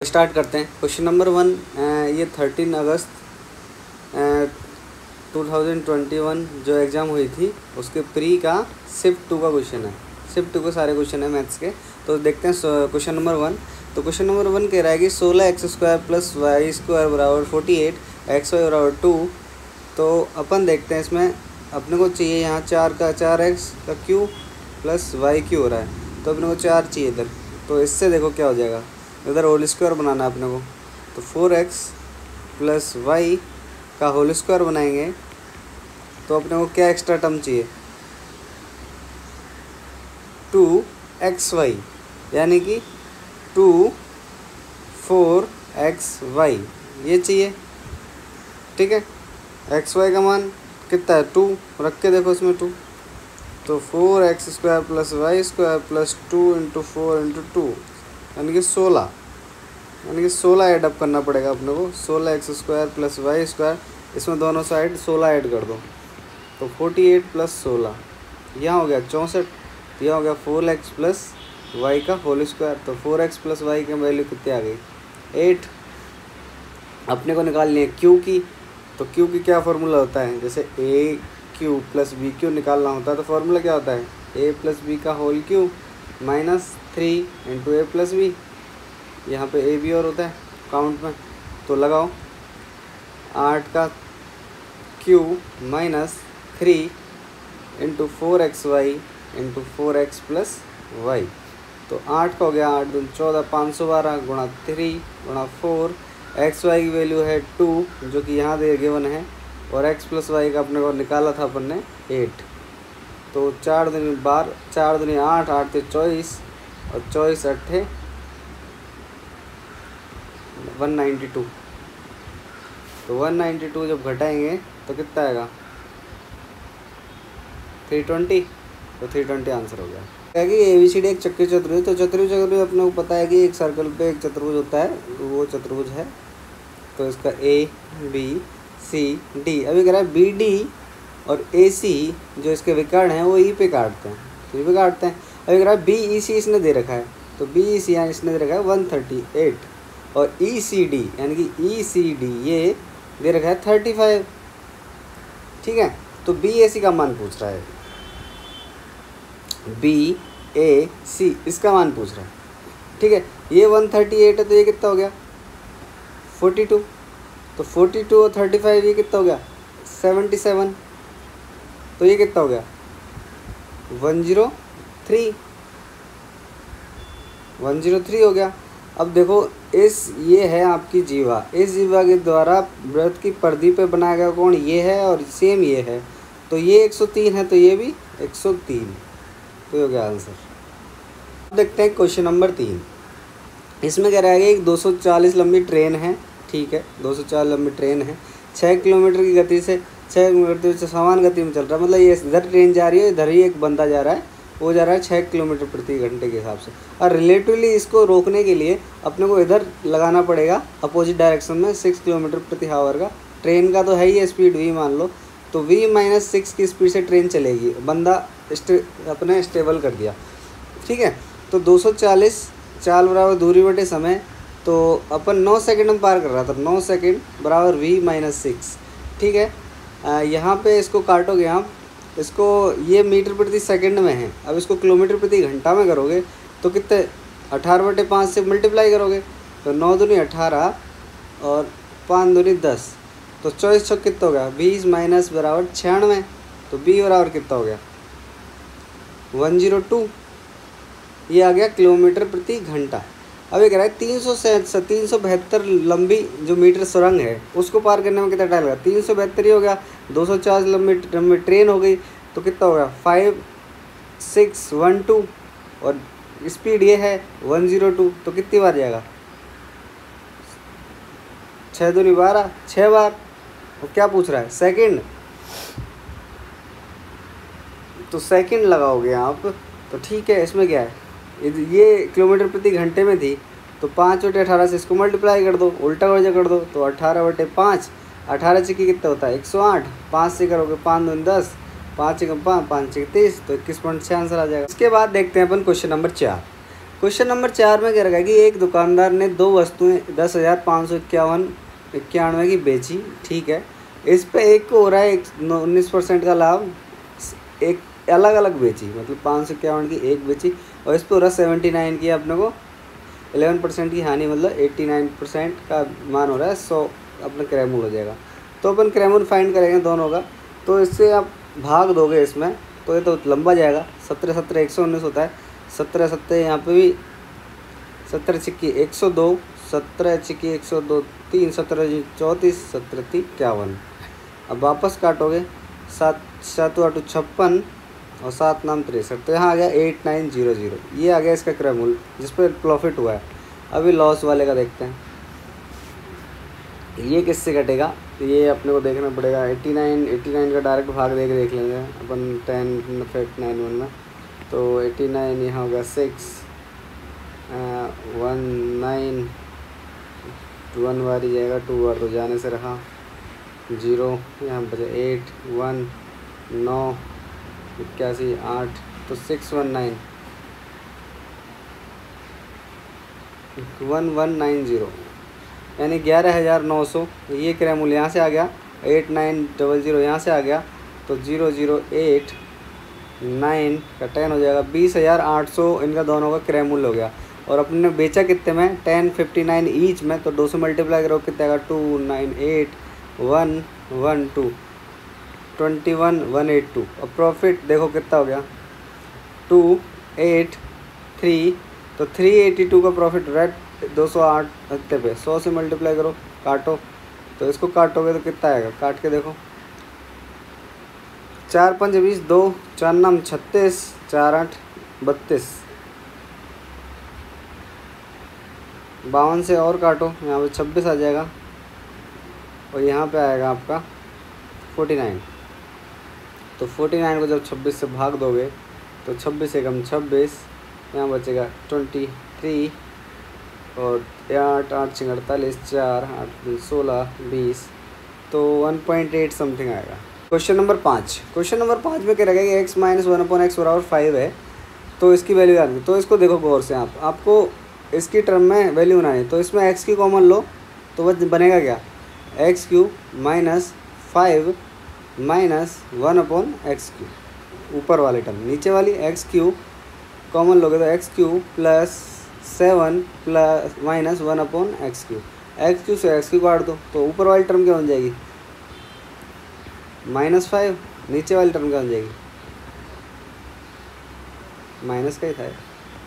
Start करते हैं। Question number 1, ये 13 अगस्त 2021 जो एग्ज़ाम हुई थी उसके प्री का शिफ्ट 2 का क्वेश्चन है। शिफ्ट 2 के सारे क्वेश्चन है मैथ्स के। तो देखते हैं क्वेश्चन नंबर 1। तो क्वेश्चन नंबर 1 कह रहा है कि 16x² + y² बराबर 48, xy बराबर 2। तो अपन देखते हैं इसमें अपने को चाहिए यहाँ 4x का क्यूब प्लस y क्यूब हो रहा है, तो अपने को 4 चाहिए इधर। तो इससे देखो क्या हो जाएगा, इधर होल स्क्वायर बनाना है अपने को। तो 4x + y का होल स्क्वायर बनाएंगे तो अपने को क्या एक्स्ट्रा टर्म चाहिए, 2xy, यानी कि 2 4xy ये चाहिए। ठीक है, xy का मान कितना है 2, रख के देखो इसमें 2। तो 4x² + y² + 2 × 4 × 2 यानी कि 16, यानी कि 16 ऐडअप करना पड़ेगा अपने को। 16x² + y², इसमें दोनों साइड 16 ऐड कर दो तो 48 + 16 यहाँ हो गया 64। यह हो गया 4x + y का होल स्क्वायर। तो 4x + y की वैल्यू कितनी आ गई, 8। अपने को निकालनी है क्यू की। तो क्यू की क्या फार्मूला होता है, जैसे a³ + b³ निकालना होता है तो फार्मूला क्या होता है, a + b का होल क्यूब -3 × a + b। यहाँ पे a b और होता है काउंट में, तो लगाओ 8 का क्यूब -3 × 4xy × 4x + y। तो 8 का हो गया 8 दूनी 14, 512 × 3 × 4। एक्स वाई की वैल्यू है 2 जो कि यहाँ दे गिवन है, और x + y का अपने को निकाला था अपन ने 8। तो 4 दूनी 12, 4 दूनी 8, 8 × 24 और 24 × 8 192। तो 192 जब घटाएंगे तो कितना आएगा, 320। तो 320 आंसर हो गया। क्या कि ABCD एक चक्री चतुर्भुज। तो चक्री चतुर्भुज अपने को पता है कि एक सर्कल पे एक चतुर्भुज होता है, वो चतुर्भुज है। तो इसका A B C D, अभी कह रहा है BD और AC जो इसके विकर्ण हैं वो E पे काटते हैं, तो E पे काटते हैं। अभी कह रहा है BEC इसने दे रखा है, तो BEC यहाँ इसने दे रखा है 138, और ECD यानी कि ECD ये दे रखा है 35। ठीक है, तो BAC का मान पूछ रहा है, BAC इसका मान पूछ रहा है। ठीक है, ये 138 है तो ये कितना हो गया 42। तो 42 और 35 ये कितना हो गया 77। तो ये कितना हो गया 103 हो गया। अब देखो ये है आपकी जीवा, इस जीवा के द्वारा वृत्त की परिधि पे बनाया गया कोण ये है और सेम ये है, तो ये 103 है तो ये भी 103। तो हो गया आंसर। अब देखते हैं क्वेश्चन नंबर 3। इसमें कह रहा है कि एक 240 लंबी ट्रेन है। ठीक है, 240 लंबी ट्रेन है, 6 किलोमीटर की गति से, 6 किलोमीटर से समान गति में चल रहा है। मतलब ये इधर ट्रेन जा रही है, इधर ही एक बंदा जा रहा है, वो जा रहा है 6 किलोमीटर प्रति घंटे के हिसाब से। और रिलेटिवली इसको रोकने के लिए अपने को इधर लगाना पड़ेगा अपोजिट डायरेक्शन में 6 किलोमीटर प्रति आवर का। ट्रेन का तो है ही स्पीड v मान लो, तो v - 6 की स्पीड से ट्रेन चलेगी। बंदा अपने स्टेबल कर दिया। ठीक है, तो 240 चाल बराबर दूरी बटे समय, तो अपन 9 सेकंड में पार कर रहा था, 9 सेकंड बराबर v - 6। ठीक है, यहाँ पे इसको काटोगे आप, इसको ये मीटर प्रति सेकंड में है, अब इसको किलोमीटर प्रति घंटा में करोगे तो कितने 18/5 से मल्टीप्लाई करोगे, तो 9 दूनी 18 और 5 दूनी 10, तो 24 छक कितना हो गया 20 - बराबर 96। तो b बराबर कितना हो गया 102, ये आ गया किलोमीटर प्रति घंटा। अब ये कह रहा है 372 लंबी जो मीटर सुरंग है उसको पार करने में कितना टाइम लगा, 372 ही हो गया। 240 लंबी ट्रेन हो गई तो कितना हो गया 5612, और स्पीड ये है 102, तो कितनी बार जाएगा 6 दूनी 12, 6 बार। और क्या पूछ रहा है सेकंड, तो सेकंड लगाओगे आप। तो ठीक है, इसमें क्या है, ये किलोमीटर प्रति घंटे में थी तो 5/18 से इसको मल्टीप्लाई कर दो, उल्टा वजह कर दो, तो 18/5, 18 से कितना होता है 108, 5 से करोगे 5 दूनी 10, 5 × 5 = 5 × 30, तो 21.6 आंसर आ जाएगा। इसके बाद देखते हैं अपन क्वेश्चन नंबर 4। क्वेश्चन नंबर 4 में क्या रखा है कि एक दुकानदार ने 2 वस्तुएं 10,591 की बेची, ठीक है। इस पे एक को हो रहा है 19% का लाभ, एक अलग अलग बेची, मतलब 551 की एक बेची, और इस पे हो रहा है 79 की अपने को 11% की हानि, मतलब 89% का मान हो रहा है 100 अपना क्रैमूल हो जाएगा। तो अपन क्रैमूल फाइंड करेंगे दोनों का, तो इससे आप भाग दोगे इसमें तो ये तो लंबा जाएगा। 17 17 119 होता है, 17 17 यहाँ पे भी 17 छिक्की 102, 17 छिक्की 102 3, 17 34, 17 3 51। अब वापस काटोगे 7 7 8 56 और 7 नाम 63, तो यहाँ आ गया 8900, ये आ गया इसका क्रयमूल्य जिस पर प्रॉफिट हुआ है। अभी लॉस वाले का देखते हैं, ये किससे कटेगा, तो ये अपने को देखना पड़ेगा। 89 का डायरेक्ट भाग देख लेंगे अपन 10.91 में, तो 89 यहाँ होगा 6 19 1 बार ही जाएगा, 2 बार तो जाने से रहा, 0 यहाँ बचे 8 1 9 81 8, तो 619 1190 यानी 11,900। ये क्रयमूल यहाँ से आ गया, 8900 यहाँ से आ गया, तो 0089 का 10 हो जाएगा, 20,800 इनका दोनों का क्रयमूल्य हो गया। और अपने ने बेचा कितने में, 1059 ईच में, तो 200 मल्टीप्लाई करो कितना आएगा, 298112 21,182। और प्रॉफिट देखो कितना हो गया 283, तो 382 का प्रॉफिट रेट 208 हफ्ते पे 100 से मल्टीप्लाई करो, काटो, तो इसको काटोगे तो कितना आएगा, काट के देखो, 4 5 20 2 4 9 36 4 8 32, 52 से और काटो, यहाँ पे 26 आ जाएगा, और यहाँ पे आएगा आपका 49। तो 49 को जब 26 से भाग दोगे तो 26 एकम 26, यहाँ बचेगा 23, और 8 8 6 48 4 8 16 20, तो 1.8 समथिंग आएगा। क्वेश्चन नंबर 5, क्वेश्चन नंबर 5 में क्या रहेगा कि x माइनस 1/x बराबर 5 है, तो इसकी वैल्यू आनी, तो इसको देखो गौर से, आपको इसकी टर्म में वैल्यू बनानी, तो इसमें x की कॉमन लो, तो वह बनेगा क्या, x³ माइनस 5 माइनस 1/x³ ऊपर वाले टर्म, नीचे वाली x³ कॉमन लोगे तो x³ plus 7 plus minus 1/x³, x³ से x³ काट दो, तो ऊपर वाली टर्म क्या बन जाएगी -5, नीचे वाली टर्म क्या बन जाएगी, माइनस का ही था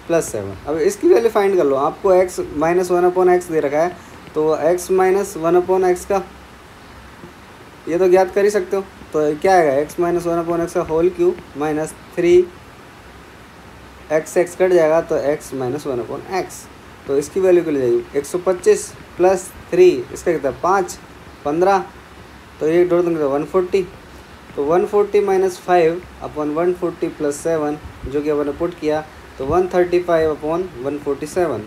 +7। अब इसकी वैल्यू फाइंड कर लो, आपको x माइनस 1/x दे रखा है, तो x माइनस 1/x का ये तो ज्ञात कर ही सकते हो, तो क्या आएगा x माइनस 1/x का whole cube minus 3 x cut जाएगा, तो x माइनस 1/x, तो इसकी वैल्यू के लिए जाएगी 125 प्लस 3, इसका कितना 5 15, तो ये जोड़ देंगे तो 140, तो 140 माइनस 5/140 प्लस 7 जो कि अपन ने पुट किया, तो 135/147।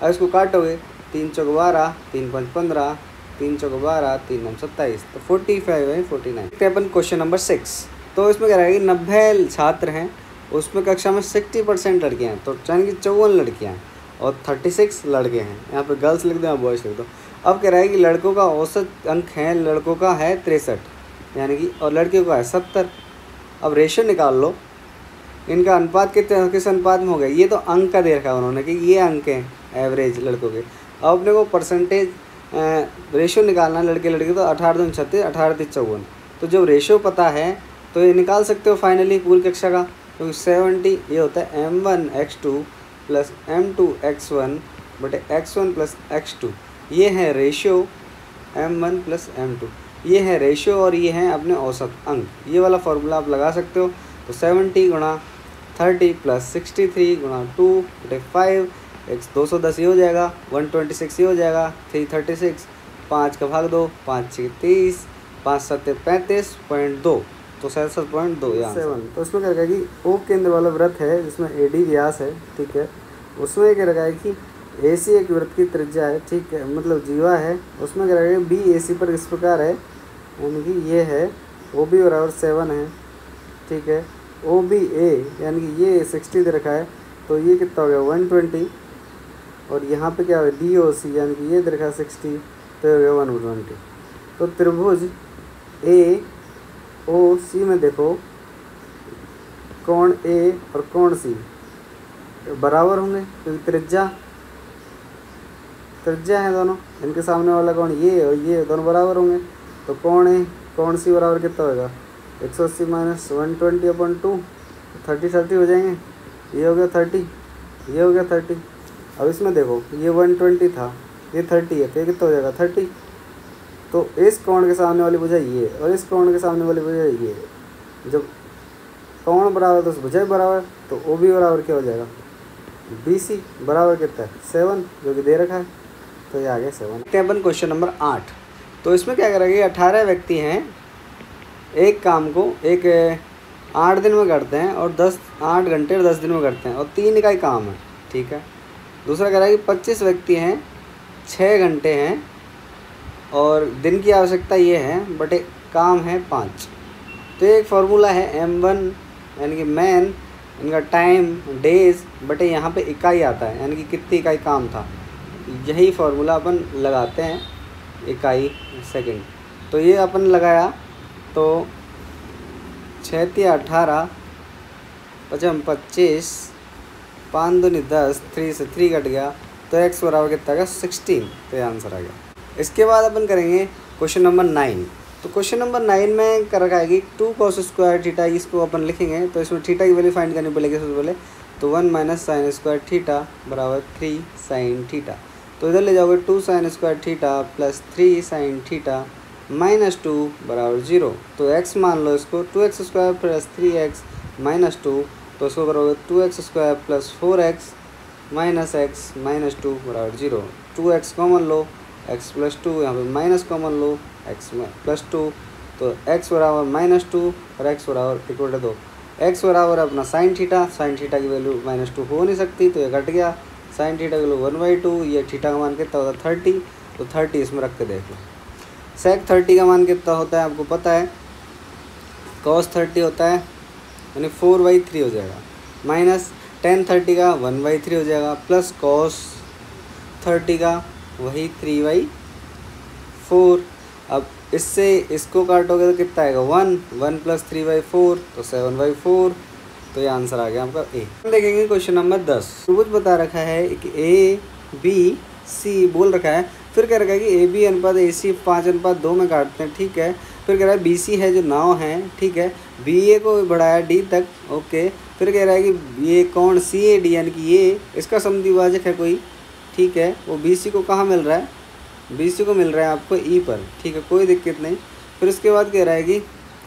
अब इसको काटोगे 3 चौक 12 3 5 15 3 चौक 12 3 9 27, तो 45 है 49। देखते हैं अपन क्वेश्चन नंबर 6, तो इसमें क्या रहेगा कि 90 छात्र हैं, उसमें कक्षा में 60% लड़कियाँ हैं, तो यानी कि 54 लड़कियाँ हैं और 36 लड़के हैं। यहाँ पे गर्ल्स लिख दो, यहाँ बॉयज़ लिख दो। अब कह रहा है कि लड़कों का औसत अंक है, लड़कों का है 63 यानी कि, और लड़कियों का है 70। अब रेशियो निकाल लो, इनका अनुपात किस अनुपात में हो गया, ये तो अंक का दे रखा है उन्होंने कि ये अंक हैं एवरेज लड़कों के। अब अपने को परसेंटेज रेशियो निकालना है लड़के लड़के, तो 18 दूनी 36 18 3 54, तो जब रेशियो पता है तो ये निकाल सकते हो फाइनली पूरी कक्षा का, क्योंकि 70 ये होता है m1x2 प्लस m2x1 बटे x1 प्लस x2, ये है रेशियो m1 प्लस m2, ये है रेशियो और ये है अपने औसत अंक। ये वाला फॉर्मूला आप लगा सकते हो, तो 70 गुणा 30 प्लस 63 गुणा 2 बटे 5 x 210 ये हो जाएगा, 126 ये हो जाएगा, 336 5 का भाग दो, 5 6 30 5 7 35.2, तो 67.2 यहाँ 7। तो इसमें क्या रखा है कि ओ केंद्र वाला वृत्त है जिसमें AD व्यास है, ठीक है। उसमें क्या रखा है कि AC एक वृत्त की त्रिज्या है, ठीक है, मतलब जीवा है। उसमें क्या रखा है BAC पर इस प्रकार है, यानी कि ये है OB बराबर 7 है, ठीक है। OBA यानी कि ये 60 दे रखा है, तो तो ये कितना हो गया 120, और यहाँ पे क्या हो गया डी ओ सी यानी कि ये देखा 60, तो हो गया 120। तो त्रिभुज ए ओ सी में देखो कोण ए और कोण सी बराबर होंगे, क्योंकि त्रिज्या है दोनों, इनके सामने वाला कोण ये और ये दोनों बराबर होंगे। तो कोण ए कोण सी बराबर कितना होगा 180 माइनस 120/2, 30 हो जाएंगे। ये हो गया 30, ये हो गया 30। अब इसमें देखो ये 120 था, ये 30 है, तो ये कितना हो जाएगा 30। तो इस कोण के सामने वाली भुजा ये और इस कोण के सामने वाली भुजा ये, जब कोण बराबर तो भुजा बराबर, तो ओ बी बराबर क्या हो जाएगा बी सी बराबर कितना है 7, जो कि दे रखा है। तो ये आ गया 7। अपन क्वेश्चन नंबर 8। तो इसमें क्या करेंगे, 18 व्यक्ति हैं, एक काम को 8 दिन में करते हैं और 8 घंटे और 10 दिन में करते हैं, और 3 का ही काम है, ठीक है। दूसरा कह रहा है कि 25 व्यक्ति हैं, 6 घंटे हैं और दिन की आवश्यकता ये है, बट एक काम है 5। तो एक फार्मूला है M1 यानी कि मैन, इनका टाइम डेज बटे यहाँ पे इकाई आता है, यानी कि कितनी इकाई काम था। यही फार्मूला अपन लगाते हैं, इकाई सेकंड। तो ये अपन लगाया, तो 6 × 18 5 25 5 दूनी 10, 3 से 3 कट गया, तो x बराबर कितना का 16। तो ये आंसर आ गया। इसके बाद अपन करेंगे क्वेश्चन नंबर 9। तो क्वेश्चन नंबर 9 में कर रखा है कि 2 cos स्क्वायर थीटा, इसको अपन लिखेंगे। तो इसमें थीटा की वैल्यू फाइंड करनी पड़ेगी सबसे पहले। तो 1 माइनस साइन स्क्वायर थीटा बराबर 3 साइन थीटा। तो इधर ले जाओगे 2 sine square theta plus 3 sine theta minus 2 बराबर 0। तो x मान लो इसको 2x square plus 3x minus 2, तो इसको करोगे 2x square plus 4x minus x minus 2 बराबर 0। 2x कॉमन लो, x प्लस 2, यहाँ पे माइनस कॉमन लो, x प्लस 2, तो x बराबर माइनस 2 और x बराबर इक्वल टू 2। x बराबर अपना साइन थीटा की वैल्यू -2 हो नहीं सकती, तो ये घट गया। साइन थीटा की वैल्यू 1/2, ये थीटा का मान कितना होता है 30, तो 30 इसमें रख के देख लो। सेक 30 का मान कितना होता है आपको पता है, cos 30 होता है यानी 4/3 हो जाएगा, माइनस tan 30 का 1/3 हो जाएगा, प्लस cos 30 का वही 3/4। अब इससे इसको काटोगे तो कितना आएगा 1 प्लस 3/4, तो 7/4। तो ये आंसर आ गया आपका ए। देखेंगे क्वेश्चन नंबर 10। त्रिभुज बता रखा है कि ए बी सी बोल रखा है, फिर कह रखा है कि ए बी अनुपात ए सी 5:2 में काटते हैं, ठीक है। फिर कह रहा है बी सी है जो 9 है, ठीक है। बी ए को बढ़ाया डी तक, ओके। फिर कह रहा है कि ये कौन सी ए डी यानी कि ये इसका समद्विभाजक है कोई, ठीक है। वो बी सी को कहाँ मिल रहा है, बी सी को मिल रहा है आपको ई पर, ठीक है, कोई दिक्कत नहीं। फिर उसके बाद कह रहा है कि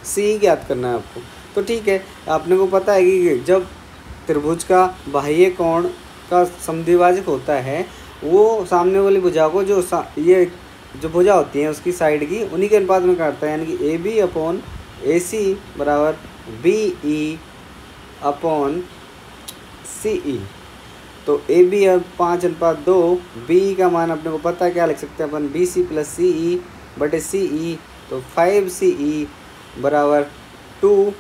सी ज्ञात करना है आपको, तो ठीक है। आपने को पता है कि जब त्रिभुज का बाह्य कोण का समद्विभाजक होता है, वो सामने वाली भुजा को ये जो भुजा होती है उसकी साइड की उन्हीं के अनुपात में काटता है, यानी कि ए बी अपॉन ए सी बराबर बी ई अपॉन सी ई। तो ए बी अब 5:2, बी का मान अपने को पता है, क्या लिख सकते हैं अपन, बी सी प्लस सी ई बटे सी ई। तो 5 सी ई बराबर 2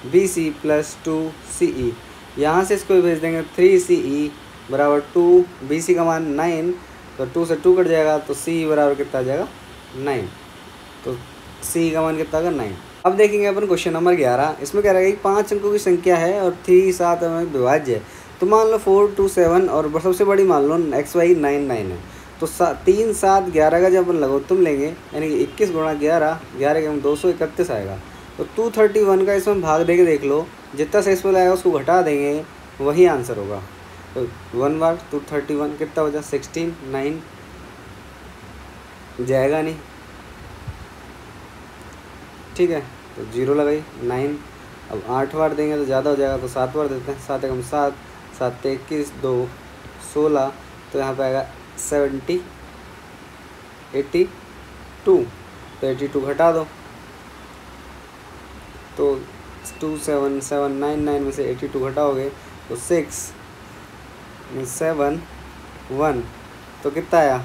बी सी प्लस 2 सी ई। यहाँ से इसको भेज देंगे 3 सी ई बराबर 2, बी सी का मान 9, तो 2 से 2 कट जाएगा, तो सी बराबर कितना आ जाएगा 9। तो सी का मान कितना होगा 9। अब देखेंगे अपन क्वेश्चन नंबर 11। इसमें कह रहा है कि 5 अंकों की संख्या है और 3 7 में विभाज्य है। तो मान लो 4 2 7 और सबसे बड़ी मान लो XY 9 9 है। तो 3 7 11 का जब अपन लघुत्तम लेंगे, यानी कि 21 गुणा 11 के हम 231 आएगा। तो 231 का इसमें भाग दे के देख लो, जितना सेक्सफुल आएगा उसको घटा देंगे, वही आंसर होगा। तो 1 बार 231 कितना हो जाए 16, 9 जाएगा नहीं, ठीक है। तो 0 लगाई 9। अब 8 बार देंगे तो ज़्यादा हो जाएगा, तो 7 बार देते हैं। 7 एकम 7, 7 21 2 16, तो यहाँ पे आएगा 70 82। तो 82 घटा दो, तो 27799 में से 82 घटाओगे तो 6 7 1, तो कितना आया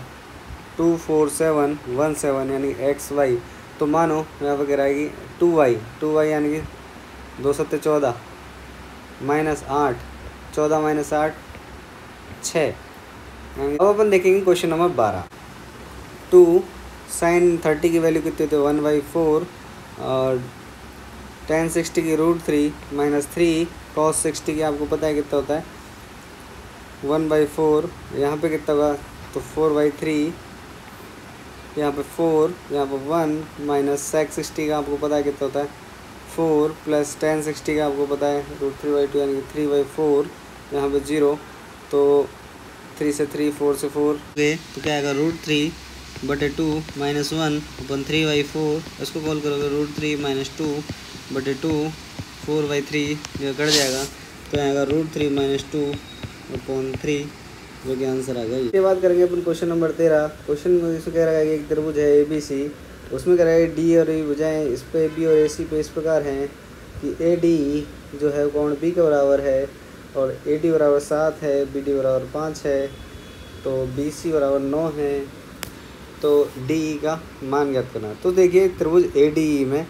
24717, यानी XY। तो मानो यहाँ पर गिराएगी 2y यानी कि 2 7 14 -8, 14 - 8 6। अब अपन देखेंगे क्वेश्चन नंबर 12। 2 sin 30 की वैल्यू कितनी होती है 1/4 और tan 60 की √3 -3 cos 60 की आपको पता है कितना होता है 1/4। यहाँ पे कितना होगा तो 4/3, यहाँ पे 4, यहाँ पे 1 माइनस sec 60 का आपको पता है कितना होता है 4 प्लस tan 60 का आपको पता है √3/2 यानी कि 3/4, यहाँ पे 0 तो 3 से 3 4 से 4 गए तो क्या आएगा √3/2 -1/3/4। इसको कॉल करोगे √3 - 2/2 4/3 जो कट जाएगा तो आएगा √3 - 2/3 जो कि आंसर आ गया। इसके बाद करेंगे अपन क्वेश्चन नंबर 13। क्वेश्चन में इसमें कह रहा है कि एक त्रिभुज है ABC, उसमें कह रहा है डी और ई भुजाएं इस पे बी और AC पे इस प्रकार हैं कि AD जो है कोण B के बराबर है और AD बराबर 7 है, BD बराबर 5 है, तो BC बराबर 9 है, तो DE का मान ज्ञात करना। तो देखिए त्रिभुज ADE में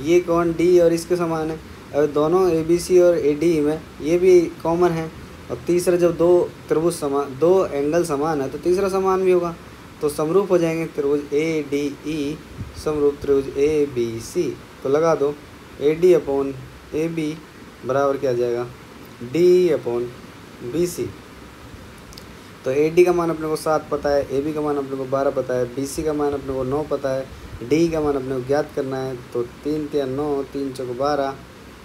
ये कोण D और इसके समान है, और दोनों ABC और ADE में ये भी कॉमन है, और तीसरा जब दो एंगल समान है तो तीसरा समान भी होगा, तो समरूप हो जाएंगे त्रिभुज ADE समरूप त्रिभुज ABC। तो लगा दो AD/AB बराबर क्या आ जाएगा DE/BC। तो AD का मान अपने को 7 पता है, AB का मान अपने को 12 पता है, BC का मान अपने को 9 पता है, DE का मान अपने को ज्ञात करना है। तो 3 × 9 3 × 12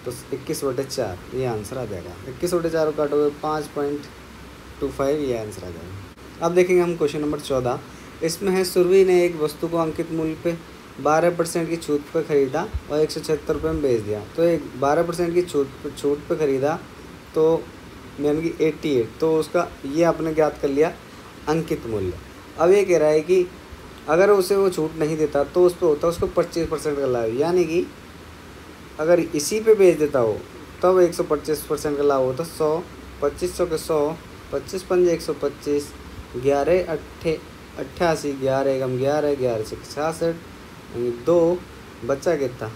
तो 21/4 ये आंसर आ जाएगा। 21/4 काटोगे 5.25 ये आंसर आ जाएगा। अब देखेंगे हम क्वेश्चन नंबर 14। इसमें है सुरभि ने एक वस्तु को अंकित मूल्य पे 12% की छूट पर खरीदा और 176 रुपये में बेच दिया। तो एक 12% की छूट पे खरीदा तो यानी कि 88, तो उसका ये आपने ज्ञात कर लिया अंकित मूल्य। अब ये कह रहा है कि अगर उसे वो छूट नहीं देता तो उस पर होता उसको 25% का लाभ, यानी कि अगर इसी पे बेच देता हो तब 125% का लाभ होता। 100 2500 के 100 25 पंजे 125 11 8 88 11 एकम 11 11 से 66 यानी 2 बच्चा कितना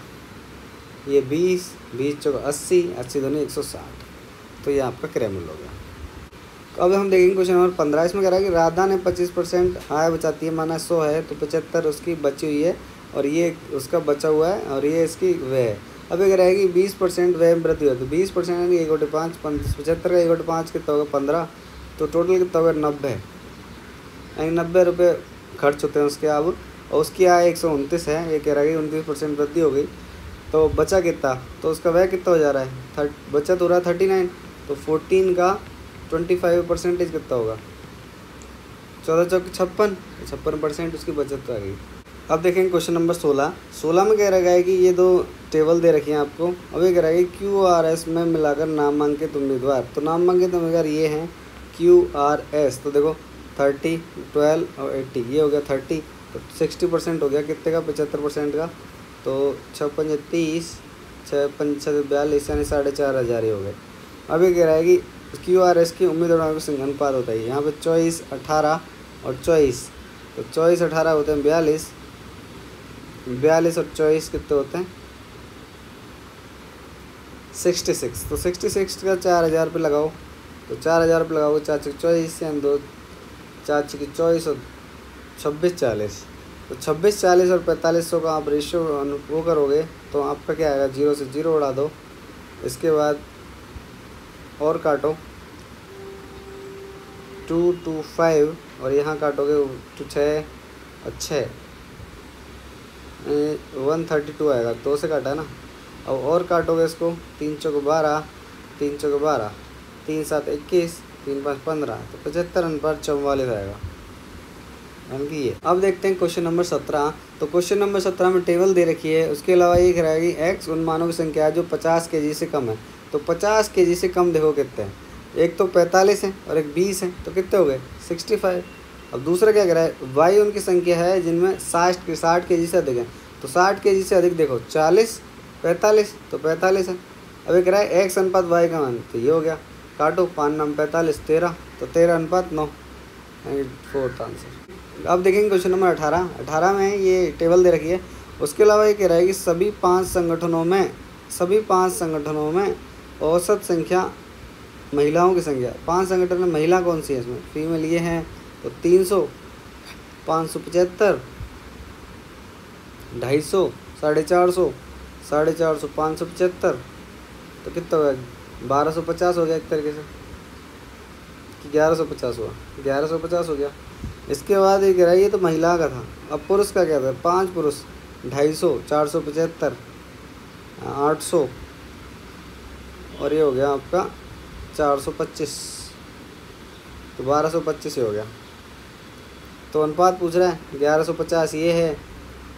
ये 20 20 चौक 80 80 दोनों 160, तो ये आपका क्रय मूल्य हो गया। अब हम देखेंगे क्वेश्चन नंबर 15। इसमें कह रहा है कि राधा ने 25% आय बचाती है, माना 100 है तो 75 उसकी बची हुई है और ये उसका बचा हुआ है और ये इसकी व्यय है। अब ये कह रहा है कि 20% व्यय में वृद्धि हो, तो 20% यानी 1/5 75 का 1/5 कितना होगा 15, तो टोटल कितना होगा 90 यानी 90 रुपये खर्च होते हैं उसके। अब और उसकी आय 129 है, ये कह रहा है कि 29% वृद्धि हो गई, तो बचा कितना, तो उसका व्यय कितना हो जा रहा है बचत हो रहा है 39, तो 14 का 25% कितना होगा 14 चौक 56% उसकी बचत आ गई। अब देखेंगे क्वेश्चन नंबर 16 में कह रहा है कि ये दो टेबल दे रखी हैं आपको। अब ये कह रहा है कि QRS में मिलाकर नामांकित उम्मीदवार, तो नामांकित उम्मीदवार ये हैं QRS। तो देखो 30 12 और 80 ये हो गया 30, तो 60% हो गया कितने का 75% का, तो 6 पंजे 30 6 पंजे 42 यानी 4500 हो गए। अब ये कह रहा है कि QRS की उम्मीदवारों का अनुपात होता है, यहाँ पे 24 18 और 24, तो 24 18 होते हैं 42 42 और 24 कितने होते हैं 66, तो 66 का 4000 रुपये लगाओ, तो 4000 रुपये लगाओगे 4 × 24 यानी 2 4 × 24 और 26 40, तो 26 40 और 4500 का आप रेशियो वो करोगे तो आपका क्या आएगा 0 से 0 उड़ा दो, इसके बाद और काटो 2 2 5 और यहाँ काटोगे 2 6 और 6 132 आएगा, 2 से काटा है ना। अब और काटोगे इसको 3 चौक 12 3 चौक 12 3 7 21 3 5 15, तो 75/44 आएगा यानी कि ये। अब देखते हैं क्वेश्चन नंबर 17। तो क्वेश्चन नंबर 17 में टेबल दे रखी है, उसके अलावा ये कह रहा है कि x उन मानों की संख्या है जो 50 kg से कम है। तो 50 kg से कम देखो कितने हैं, एक तो 45 है और एक 20 है, तो कितने हो गए 65। अब दूसरा क्या कह रहा है y उनकी संख्या है जिनमें 60 kg से अधिक है, तो 60 kg से अधिक देखो 40 45, तो 45 है। अब ये कह रहा है x अनुपात y का मान, तो ये हो गया काटो 5 9 45 13, तो 13:9 फोर्थ आंसर। अब देखेंगे क्वेश्चन नंबर 18 में ये टेबल दे रखी है, उसके अलावा ये कह रहा है कि सभी पांच संगठनों में औसत संख्या महिलाओं की संख्या, 5 संगठन में महिला कौन सी है इसमें, फीमेल ये हैं, तो 300, 575, 250, 450, 450, 575, तो कितना हो गया 1250 हो गया एक तरीके से, कि 1150 हुआ, 1150 हो गया। इसके बाद ये कह रहा है ये तो महिला का था, अब पुरुष का क्या था, 5 पुरुष, 250, 475, 800 और ये हो गया आपका 425, तो 1225 ही हो गया। तो अनुपात पूछ रहा है, 1150 ये है,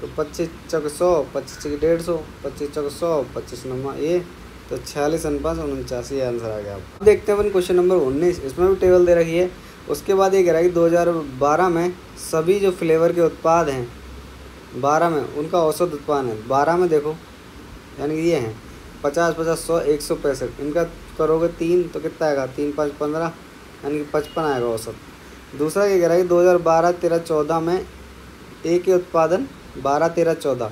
तो 25 चौक 100, 25 चौक 150, 25 चौक 100, 25 नमा ये, तो 46:49 ये आंसर आ गया। अब देखते हैं अपन क्वेश्चन नंबर 19, इसमें भी टेबल दे रखी है। उसके बाद ये कह रहा है कि 2012 में सभी जो फ्लेवर के उत्पाद हैं 12 में उनका औसत उत्पादन है। 12 में देखो यानी कि ये हैं 50, 50, 100, 165, इनका करोगे 3 तो कितना आएगा, 3, 5, 15 यानी कि 55 आएगा औसत। दूसरा ये कह रहा है कि 2012, 13, 14 में ए के उत्पादन 12, 13, 14,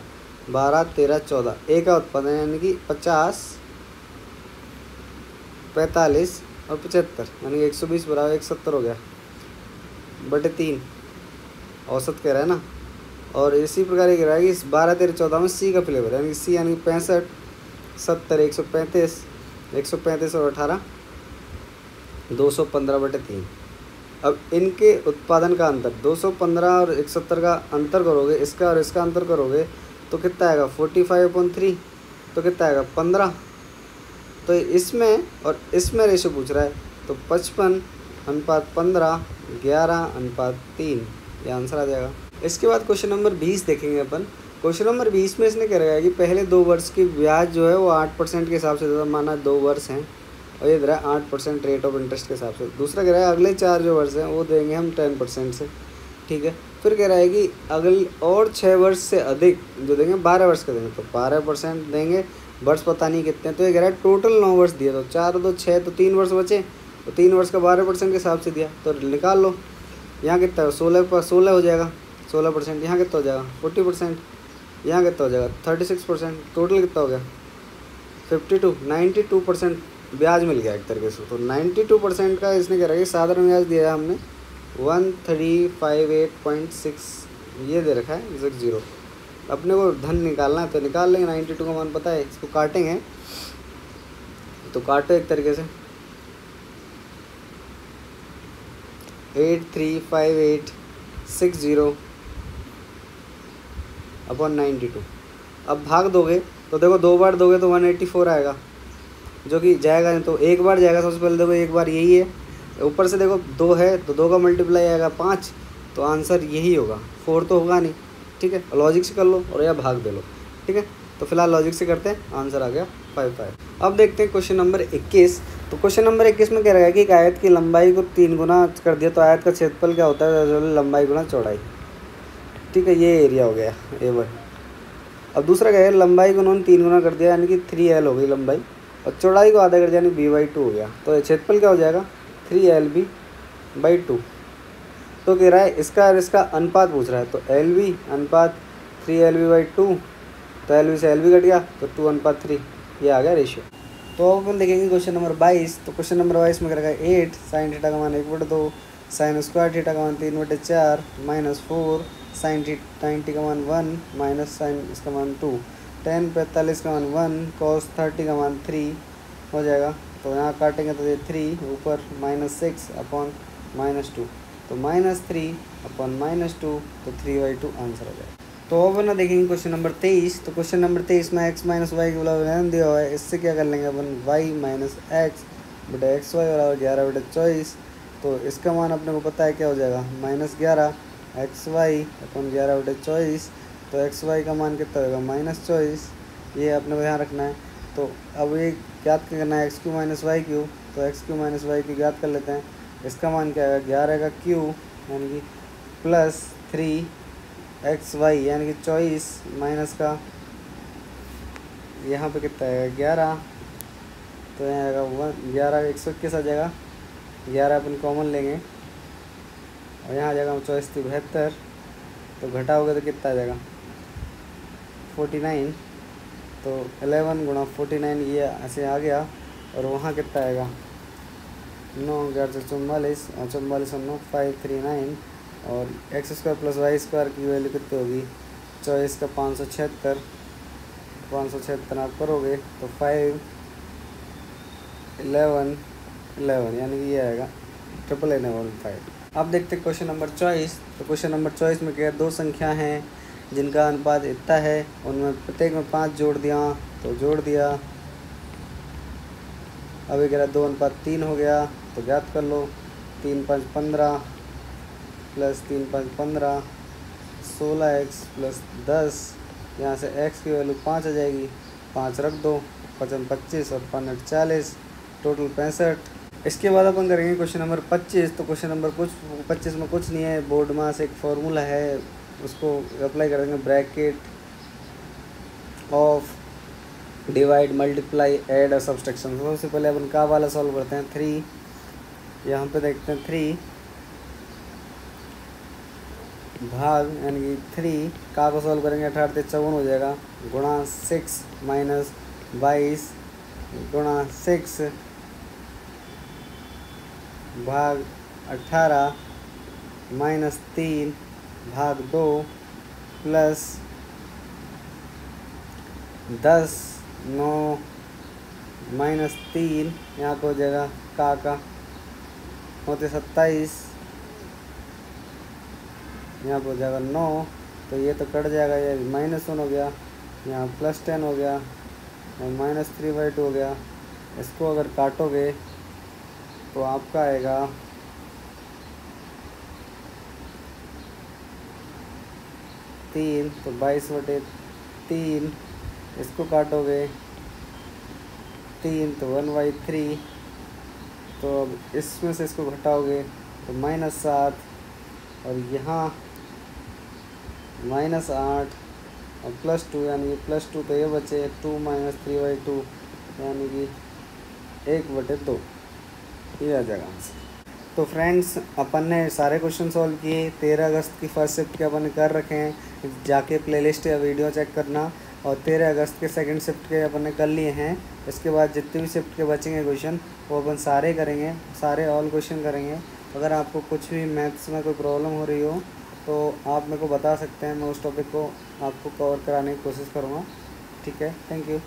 12, 13, 14 ए का उत्पादन यानी कि 50, 45 और 75 यानी कि 120 बराबर 170 हो गया बटे 3 औसत कह रहा है ना। और इसी प्रकार ये कह रहा है कि 12, 13, 14 में सी का फ्लेवर यानी कि सी यानी कि 65, 70, 135, 135 और 18 215 बटे 3। अब इनके उत्पादन का अंतर 215 और 170 का अंतर करोगे, इसका और इसका अंतर करोगे तो कितना आएगा 45/3, तो कितना आएगा 15। तो इसमें और इसमें रेशो पूछ रहा है, तो 55:15, 11:3 ये आंसर आ जाएगा। इसके बाद क्वेश्चन नंबर 20 देखेंगे अपन। क्वेश्चन नंबर 20 में इसने कह रहा है कि पहले 2 वर्ष की ब्याज जो है वो 8% के हिसाब से देता, माना 2 वर्ष हैं और ये दे रहा है 8% रेट ऑफ इंटरेस्ट के हिसाब से। दूसरा कह रहा है अगले 4 जो वर्ष हैं वो देंगे हम 10% से, ठीक है। फिर कह रहा है कि अगले और 6 वर्ष से अधिक जो देंगे 12 वर्ष के देंगे, तो 12% देंगे, वर्ष पता नहीं कितने। तो ये कह रहा है टोटल 9 वर्ष दिया, तो 4, 2, 6 तो 3 वर्ष बचे, तो 3 वर्ष का 12% के हिसाब से दिया, तो निकाल लो। यहाँ कितना 16 हो जाएगा, 16%। यहाँ कितना हो जाएगा 40%, यहाँ कितना हो जाएगा 36%। टोटल कितना हो गया 52, 92% ब्याज मिल गया एक तरीके से। तो 92% का इसने कह रहा है कि साधारण ब्याज दिया है हमने 1358.6 ये दे रखा है 60। अपने को धन निकालना है तो निकाल लेंगे, 92 का मान पता है, इसको काटेंगे तो काटो एक तरीके से 835860 अपॉन 92। अब भाग दोगे तो देखो 2 बार दोगे तो 184 आएगा, जो कि जाएगा नहीं, तो एक बार जाएगा। सबसे पहले देखो एक बार यही है, ऊपर से देखो 2 है तो 2 का मल्टीप्लाई आएगा 5, तो आंसर यही होगा, 4 तो होगा नहीं, ठीक है। लॉजिक से कर लो और या भाग दे लो, ठीक है। तो फिलहाल लॉजिक से करते हैं, आंसर आ गया 5। अब देखते हैं क्वेश्चन नंबर 21। तो क्वेश्चन नंबर 21 में कह रहा है कि एक आयत की लंबाई को 3 गुना कर दिया तो आयत का क्षेत्रफल क्या होता है, लंबाई गुना चौड़ाई, ठीक है। ये एरिया हो गया A1। अब दूसरा क्या है, लंबाई को उन्होंने 3 गुना कर दिया यानी कि 3L हो गई लंबाई, और चौड़ाई को आधा कर दिया यानी B/2 हो गया। तो क्षेत्रफल क्या हो जाएगा 3LB/2। तो कह रहा है इसका और इसका अनुपात पूछ रहा है, तो LB अनुपात 3LB/2, तो LB से LB कट गया तो 2:3 ये आ गया रेशियो। तो अब अपन देखेंगे क्वेश्चन नंबर 22। तो क्वेश्चन नंबर 22 में करेगा 8 sin थीटा का मान 1/2, sin स्क्वायर थीटा का मान 3/4, -4 sin 90 का मान 1, माइनस sin इसका मान 2, tan 45 का मान 1, cos 30 का मान 3 हो जाएगा। तो यहाँ काटेंगे तो ये 3 ऊपर -6 अपॉन -2, तो -3/-2 तो 3/2 आंसर हो जाएगा। तो अब ना देखेंगे क्वेश्चन नंबर 23। तो क्वेश्चन नंबर 23 में x - y के बराबर दिया हुआ है, इससे क्या कर लेंगे अपन y - x बटे xy बराबर 11/24। तो इसका मान अपने को पता है क्या हो जाएगा -11 xy अपन 11/24। तो xy का मान कितना होगा -24, ये अपने को यहाँ रखना है। तो अब ये ज्ञात करना है x³ - y³, तो x³ - y³ ज्ञात कर लेते हैं। इसका मान क्या है 11 का क्यू यानी कि +3xy यानी कि 24 माइनस का यहाँ पे कितना आएगा 11, तो यहाँ आएगा 11 121 आ जाएगा, 11 अपन कॉमन लेंगे और यहाँ आ जाएगा 24 × 72, तो घटाओगे तो कितना आ जाएगा 49। तो 11 × 49 ये ऐसे आ गया, और वहाँ कितना आएगा 9×44 और 44 और 9 539 और x square plus y square की वैल्यू कितनी होगी 24 का 576 आप करोगे तो 5 11 11 यानी कि ये आएगा 88815। अब देखते हैं क्वेश्चन नंबर 24। तो क्वेश्चन नंबर 24 में क्या दो संख्या हैं जिनका अनुपात इतना है, उनमें प्रत्येक में 5 जोड़ दिया तो जोड़ दिया। अभी कह रहा 2:3 हो गया तो ज्ञात कर लो। 3 5 15 प्लस 3 5 15 16x प्लस 10। यहाँ से x की वैल्यू 5 आ जाएगी, 5 रख दो, 5 25 और 5 40, टोटल 65। इसके बाद अपन करेंगे क्वेश्चन नंबर 25। तो क्वेश्चन नंबर 25 में कुछ नहीं है, बोर्ड में से एक फॉर्मूला है उसको अप्लाई करेंगे। Bracket of divide multiply add और सब्सट्रैक्शन। सबसे पहले अपन का वाला सॉल्व करते हैं। 3 यहाँ पे देखते हैं 3 भाग यानी कि 3 का को सॉल्व करेंगे 18 से 54 हो जाएगा, गुणा 6 माइनस 22 गुणा 6 भाग 18 माइनस 3 भाग 2 प्लस 10 9 माइनस 3 यहाँ पे हो जाएगा का होते 27, यहाँ पर हो जाएगा 9, तो ये तो कट जाएगा, ये -1 हो गया, यहाँ +10 हो गया और -3/2 हो गया। इसको अगर काटोगे तो आपका आएगा 3, तो 22/3। इसको काटोगे 3 तो 1/3। तो अब इसमें से इसको घटाओगे तो -7 और यहाँ -8 और +2 यानी कि +2, तो ये बचे 2 - 3/2 यानी कि 1/2, ये आ जाएगा आंसर। तो फ्रेंड्स अपन ने सारे क्वेश्चन सॉल्व किए। 13 अगस्त की फर्स्ट शिफ्ट के अपन ने कर रखे हैं, जाके प्लेलिस्ट या वीडियो चेक करना। और 13 अगस्त के सेकंड शिफ्ट के अपन ने कर लिए हैं। इसके बाद जितने भी शिफ्ट के बचेंगे क्वेश्चन वो अपन सारे करेंगे, सारे ऑल क्वेश्चन करेंगे। अगर आपको कुछ भी मैथ्स में कोई प्रॉब्लम हो रही हो तो आप मेरे को बता सकते हैं, मैं उस टॉपिक को आपको कवर कराने की कोशिश करूँगा। ठीक है, थैंक यू।